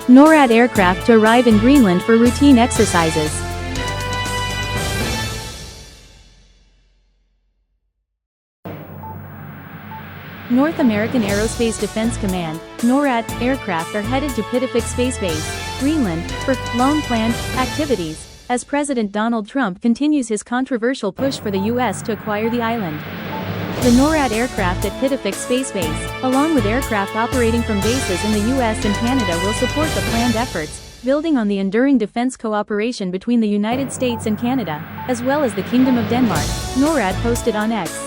NORAD aircraft to arrive in Greenland for routine exercises. North American Aerospace Defense Command, NORAD, aircraft are headed to Pituffik Space Base, Greenland, for long planned activities, as President Donald Trump continues his controversial push for the U.S. to acquire the island. The NORAD aircraft at Pituffik Space Base, along with aircraft operating from bases in the U.S. and Canada, will support the planned efforts, building on the enduring defense cooperation between the United States and Canada, as well as the Kingdom of Denmark, NORAD posted on X.